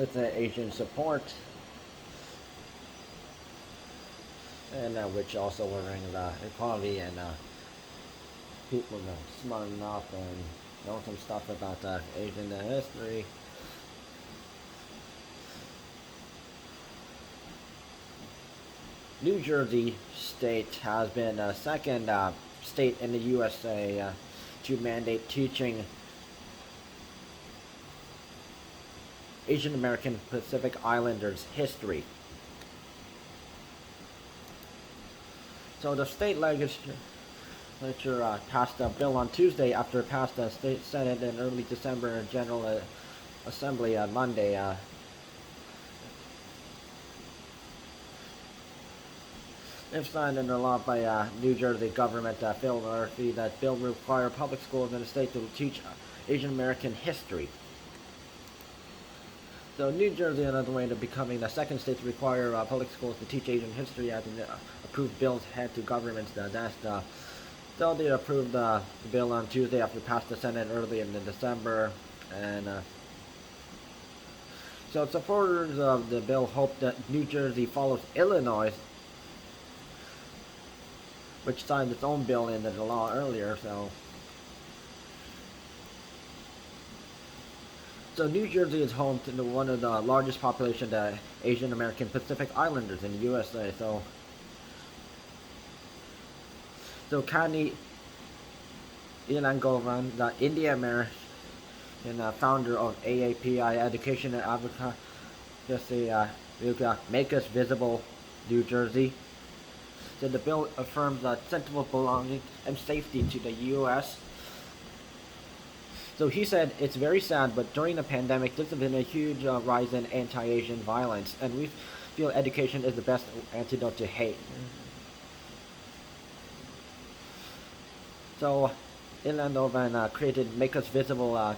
with Asian support, and which also will bring the equality and people smart enough and know some stuff about Asian history. New Jersey state has been the second state in the USA to mandate teaching Asian American Pacific Islanders history. So the state legislature passed a bill on Tuesday after it passed the state Senate in early December and General Assembly on Monday. If signed into law by New Jersey government Phil Murphy, that bill will require public schools in the state to teach Asian American history. So New Jersey, on the way to becoming the second state to require public schools to teach Asian history, as the approved bills head to governments. So they approved the bill on Tuesday after it passed the Senate early in December, and so supporters of the bill hope that New Jersey follows Illinois, which signed its own bill into the law earlier. So New Jersey is home to one of the largest population of Asian American Pacific Islanders in the USA. So Kani Ilangovan, the Indian American founder of AAPI Education and Advocacy, Make Us Visible New Jersey, said the bill affirms the sentiment of belonging and safety to the U.S. So he said, it's very sad, but during the pandemic, there's been a huge rise in anti-Asian violence, and we feel education is the best antidote to hate. So Ilangovan created Make Us Visible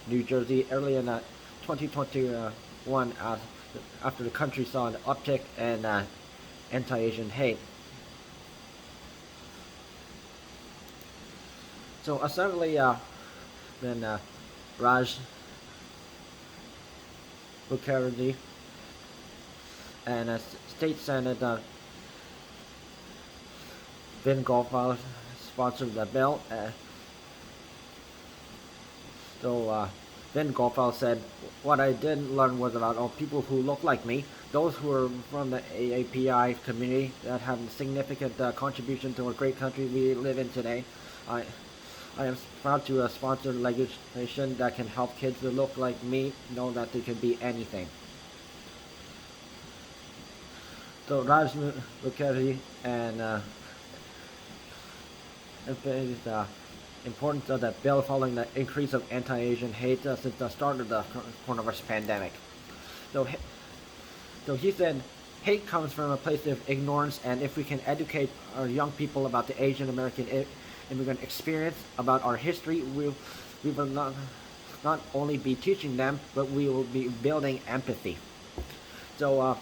New Jersey early in 2021 after the country saw an uptick in anti-Asian hate. So Assembly then Raj Mukherjee and State Senate Vin Gopal sponsored the bill. Vin Gopal said, what I didn't learn was about all people who look like me, those who are from the AAPI community that have significant contribution to a great country we live in today. I am proud to sponsor legislation that can help kids who look like me know that they can be anything. So Raj Mukherjee and emphasized the importance of the bill following the increase of anti-Asian hate since the start of the coronavirus pandemic. So he said, hate comes from a place of ignorance, and if we can educate our young people about the Asian American immigrant experience, about our history, we will not only be teaching them, but we will be building empathy. So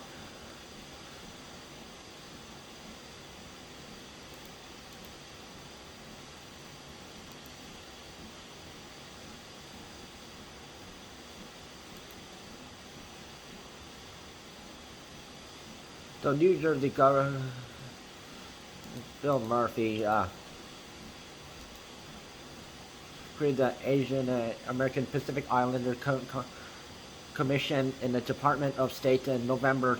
New Jersey Governor Phil Murphy created the Asian American Pacific Islander Commission in the Department of State in November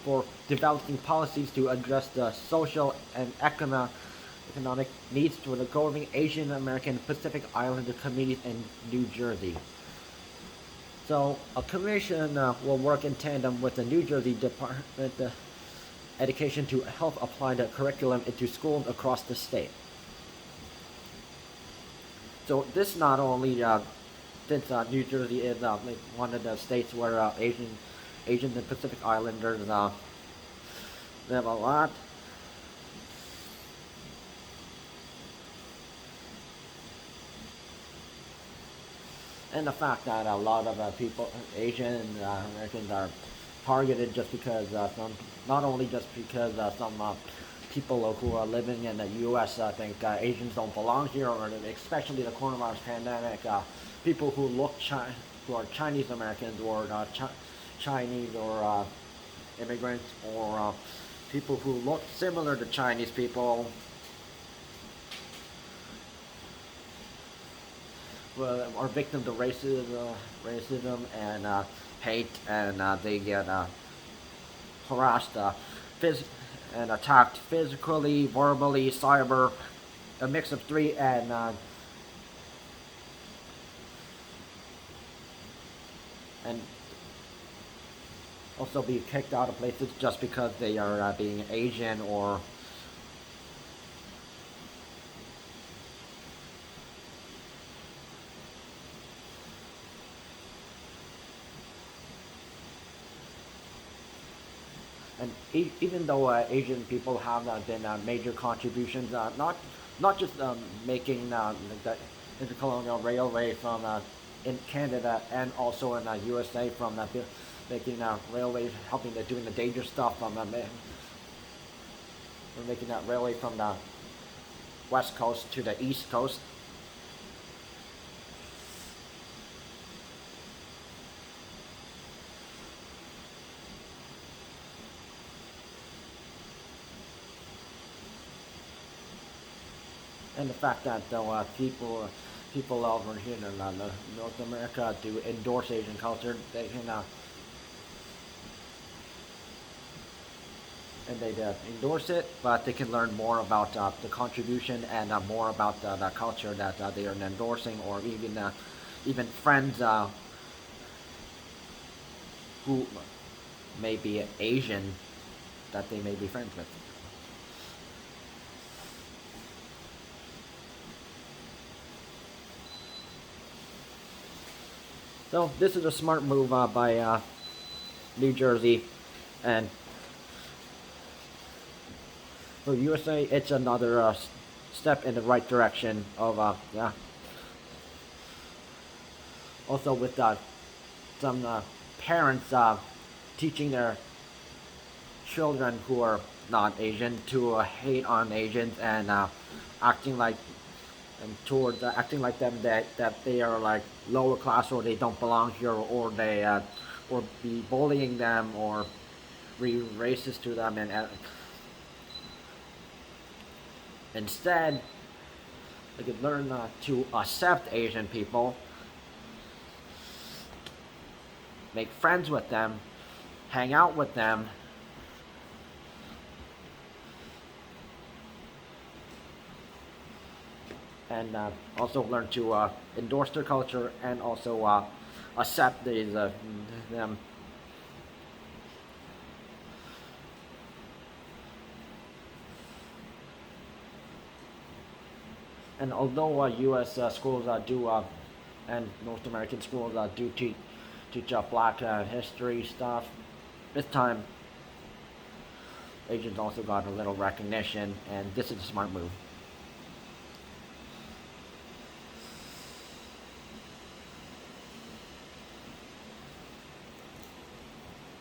for developing policies to address the social and economic needs to the growing Asian American Pacific Islander communities in New Jersey. So a commission will work in tandem with the New Jersey Department of Education to help apply the curriculum into schools across the state. So this not only, since New Jersey is one of the states where Asian and Pacific Islanders live a lot. And the fact that a lot of people, Asian Americans, are targeted just because not only just because some people who are living in the U.S. Think Asians don't belong here, or especially the coronavirus pandemic, people who look who are Chinese Americans or Chinese or immigrants or people who look similar to Chinese people are victims of racism and hate, and they get harassed and attacked physically, verbally, cyber, a mix of three, and also be kicked out of places just because they are being Asian or and even though Asian people have been major contributions, not just making like the intercolonial railway from in Canada and also in USA from making railways, helping doing the dangerous stuff from we're making that railway from the west coast to the east coast. And the fact that though people over here in North America do endorse Asian culture, they can and they endorse it, but they can learn more about the contribution and more about the culture that they are endorsing, or even friends who may be Asian that they may be friends with. So this is a smart move by New Jersey, and for USA, it's another step in the right direction of yeah. Also with some parents teaching their children who are not Asian to hate on Asians and acting like towards acting like them that they are like lower class or they don't belong here, or they or be bullying them or be racist to them, and instead they could learn to accept Asian people, make friends with them, hang out with them, and also learn to endorse their culture and also accept them. And although U.S. schools and North American schools do teach Black history stuff, this time Asians also got a little recognition, and this is a smart move.